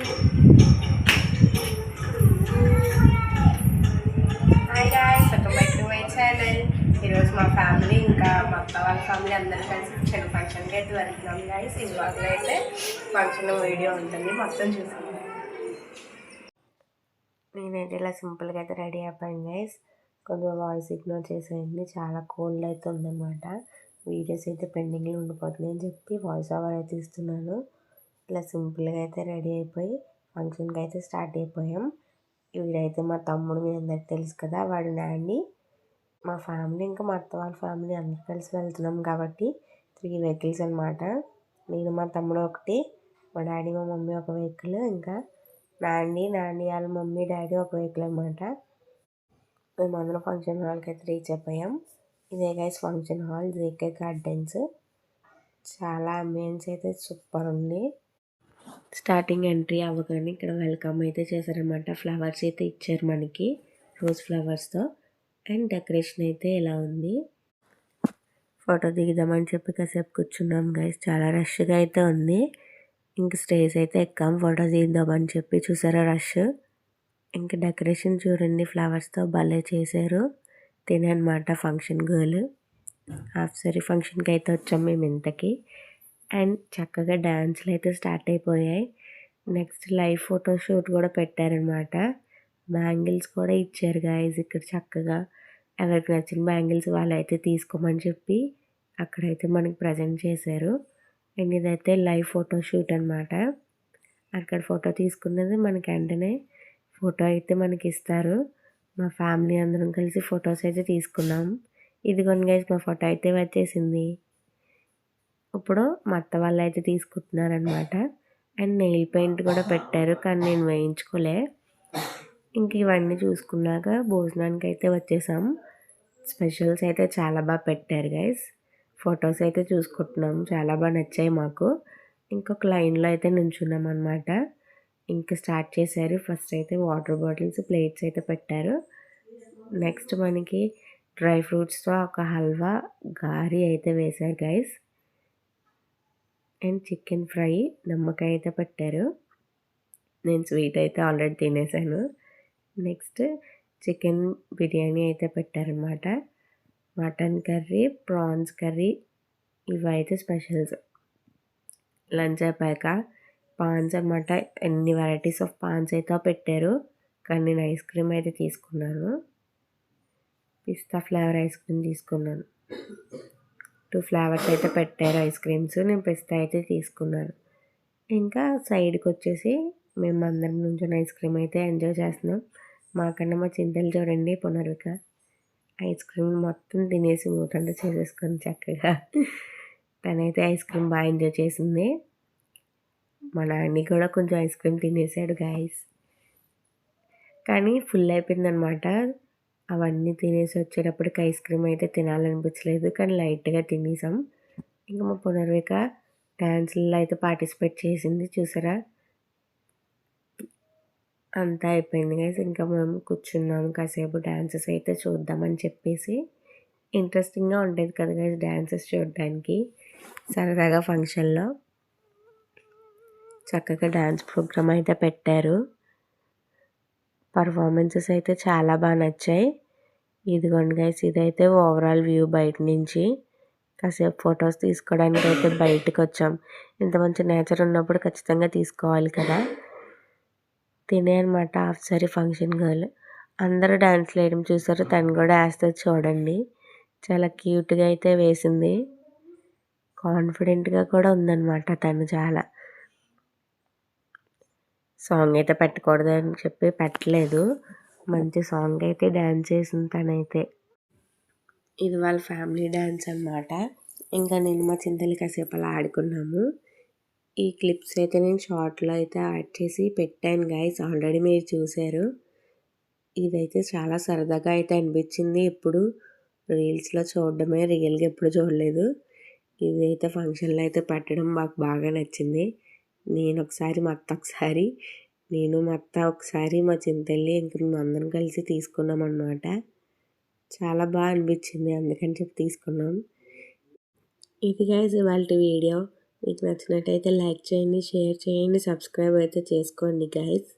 Hi guys, welcome back to my channel. ఈరోజు మా family ఇంకా మా అత్త వాళ్ళ ఫ్యామిలీ అందరూ కలిసి చిన్న ఫంక్షన్కి అయితే వెళ్తున్నాం గాయ్స్. ఈ బ్లాగ్లో అయితే ఫంక్షన్ వీడియో ఉంటుంది, మొత్తం చూసాం. నేనైతే ఇలా సింపుల్గా అయితే రెడీ అయిపోయాను గైస్. కొంచెం వాయిస్ ఇగ్నోర్ చేసేయండి, చాలా కోల్డ్ అయితే ఉందన్నమాట. వీడియోస్ అయితే పెండింగ్లో ఉండిపోతున్నాయి అని చెప్పి వాయిస్ ఓవర్ అయితే ఇస్తున్నాను. ఇలా సింపుల్గా అయితే రెడీ అయిపోయి ఫంక్షన్కి అయితే స్టార్ట్ అయిపోయాం. వీడైతే మా తమ్ముడు, మీ అందరికి తెలుసు కదా, వాడు నాని. మా ఫ్యామిలీ ఇంకా మా అత్త వాళ్ళ ఫ్యామిలీ అందరు కలిసి వెళ్తున్నాం కాబట్టి 3 వెహికల్స్ అనమాట. నేను మా తమ్ముడు ఒకటి, మా డాడీ మా మమ్మీ ఒక వెహికల్, ఇంకా నాని వాళ్ళ మమ్మీ డాడీ ఒక వెహికల్ అనమాట. మేమందరం ఫంక్షన్ హాల్కి అయితే రీచ్ అయిపోయాం. ఇదే guys function hall, JK gardens. చాలా అంబియన్స్ అయితే సూపర్ ఉంది. స్టార్టింగ్ ఎంట్రీ అవ్వగానే ఇక్కడ వెల్కమ్ అయితే చేశారనమాట. ఫ్లవర్స్ అయితే ఇచ్చారు మనకి, రోజ్ ఫ్లవర్స్తో. అండ్ డెకరేషన్ అయితే ఇలా ఉంది. ఫోటో దిగుదామని చెప్పి కాసేపు కూర్చున్నాం గైస్. చాలా రష్గా అయితే ఉంది. ఇంక స్టేజ్ అయితే ఎక్కాం ఫోటో దిగుదామని చెప్పి. చూసారా రష్. ఇంక డెకరేషన్ చూడండి, ఫ్లవర్స్తో భలే చేశారు. తినమాట ఫంక్షన్ గర్ల్. హాఫ్ సారీ ఫంక్షన్కి అయితే వచ్చాం మేము ఇంతకి. అండ్ చక్కగా డ్యాన్స్లు అయితే స్టార్ట్ అయిపోయాయి. నెక్స్ట్ లైవ్ ఫోటోషూట్ కూడా పెట్టారనమాట. బ్యాంగిల్స్ కూడా ఇచ్చారు గాయస్ ఇక్కడ. చక్కగా ఎవరికి నచ్చిన బ్యాంగిల్స్ వాళ్ళు అయితే తీసుకోమని చెప్పి అక్కడైతే మనకి ప్రజెంట్ చేశారు. అండ్ ఇదైతే లైవ్ ఫోటోషూట్ అనమాట. అక్కడ ఫోటో తీసుకున్నది మనకి వెంటనే ఫోటో అయితే మనకి ఇస్తారు. మా ఫ్యామిలీ అందరం కలిసి ఫొటోస్ అయితే తీసుకున్నాం. ఇదిగోండి గైస్, మా ఫోటో అయితే వచ్చేసింది. ఇప్పుడు మా అత్త వాళ్ళు అయితే తీసుకుంటున్నారనమాట. అండ్ నెయిల్ పెయింట్ కూడా పెట్టారు, కానీ నేను వేయించుకోలే. ఇంక ఇవన్నీ చూసుకున్నాక భోజనానికి అయితే వచ్చేసాం. స్పెషల్స్ అయితే చాలా బాగా పెట్టారు గైస్. ఫొటోస్ అయితే చూసుకుంటున్నాం, చాలా బాగా నచ్చాయి మాకు. ఇంకొక లైన్లో అయితే నుంచున్నాం అనమాట. ఇంకా స్టార్ట్ చేశారు. ఫస్ట్ అయితే వాటర్ బాటిల్స్, ప్లేట్స్ అయితే పెట్టారు. నెక్స్ట్ మనకి డ్రై ఫ్రూట్స్తో ఒక హల్వా, గారి అయితే వేశారు గైస్. అండ్ చికెన్ ఫ్రై, నమ్మకాయ అయితే పెట్టారు. నేను స్వీట్ అయితే ఆల్రెడీ తినేసాను. నెక్స్ట్ చికెన్ బిర్యానీ అయితే పెట్టారనమాట. మటన్ కర్రీ, ప్రాన్స్ కర్రీ, ఇవైతే స్పెషల్స్. లంచ్ అయిపోయాక పాన్స్ అనమాట. ఎన్ని వెరైటీస్ ఆఫ్ పాన్స్ అయితే పెట్టారు, కానీ నేను ఐస్ క్రీమ్ అయితే తీసుకున్నాను. పిస్తా ఫ్లేవర్ ఐస్ క్రీమ్ తీసుకున్నాను. 2 ఫ్లేవర్స్ అయితే పెట్టారు ఐస్ క్రీమ్స్. నేను పిస్తా అయితే తీసుకున్నాను. ఇంకా సైడ్కి వచ్చేసి మేము అందరం నుంచి ఐస్ క్రీమ్ అయితే ఎంజాయ్ చేస్తున్నాం. మాకన్నా మా చింతలు చూడండి, పునర్విక ఐస్ క్రీమ్ మొత్తం తినేసి మూతంతా చేసేసుకొని చక్కగా తనైతే ఐస్ క్రీమ్ బాగా ఎంజాయ్ చేసింది. మా నాన్ని కూడా కొంచెం ఐస్ క్రీమ్ తినేసాడు గాయస్, కానీ ఫుల్ అయిపోయిందనమాట. అవన్నీ తినేసి వచ్చేటప్పటికి ఐస్ క్రీమ్ అయితే తినాలనిపించలేదు, కానీ లైట్గా తినేసాం. ఇంకా మా పునర్విక డ్యాన్స్లో అయితే పార్టిసిపేట్ చేసింది, చూసారా. అంతా అయిపోయింది గైస్. ఇంకా మేము కూర్చున్నాము కాసేపు డ్యాన్సెస్ అయితే చూద్దామని చెప్పేసి. ఇంట్రెస్టింగ్గా ఉండేది కదా గైస్ డ్యాన్సెస్ చూడడానికి. సరదాగా ఫంక్షన్లో చక్కగా డ్యాన్స్ ప్రోగ్రామ్ అయితే పెట్టారు. పర్ఫార్మెన్సెస్ అయితే చాలా బాగా నచ్చాయి. ఇదిగోండి గైస్, ఇదైతే ఓవరాల్ వ్యూ బయట నుంచి. కాసేపు ఫొటోస్ తీసుకోవడానికి అయితే బయటకు వచ్చాం. ఇంత మంచి నేచర్ ఉన్నప్పుడు ఖచ్చితంగా తీసుకోవాలి కదా. తినే అనమాట హాఫ్ సారీ ఫంక్షన్ గర్ల్. అందరూ డ్యాన్స్ వేయడం చూసారు, తను కూడా వేస్తుంది చూడండి. చాలా క్యూట్గా అయితే వేసింది. కాన్ఫిడెంట్గా కూడా ఉందన్నమాట తను. చాలా సాంగ్ అయితే పెట్టకూడదు అని చెప్పి పెట్టలేదు, మంచి సాంగ్ అయితే డ్యాన్స్ చేసింది తనైతే. ఇది వాళ్ళ ఫ్యామిలీ డ్యాన్స్ అనమాట. ఇంకా నేను మా చింతలు కాసేపు అలా ఆడుకున్నాము. ఈ క్లిప్స్ అయితే నేను షార్ట్లో అయితే యాడ్ చేసి పెట్టాను గైస్, ఆల్రెడీ మీరు చూశారు. ఇదైతే చాలా సరదాగా అయితే అనిపించింది. ఎప్పుడు రీల్స్లో చూడడమే, రియల్గా ఎప్పుడు చూడలేదు. ఇదైతే ఫంక్షన్లో అయితే పెట్టడం మాకు బాగా నచ్చింది. నేను ఒకసారి, మా అత్త ఒకసారి, నేను మా అత్త ఒకసారి, మా చింతల్లి, ఇంక మేము అందరం కలిసి తీసుకున్నాం అన్నమాట. చాలా బాగా అనిపించింది, అందుకని చెప్పి తీసుకున్నాం. ఇది గైస్ ఇవాళ వీడియో. మీకు నచ్చినట్టయితే లైక్ చేయండి, షేర్ చేయండి, సబ్స్క్రైబ్ అయితే చేసుకోండి గైస్.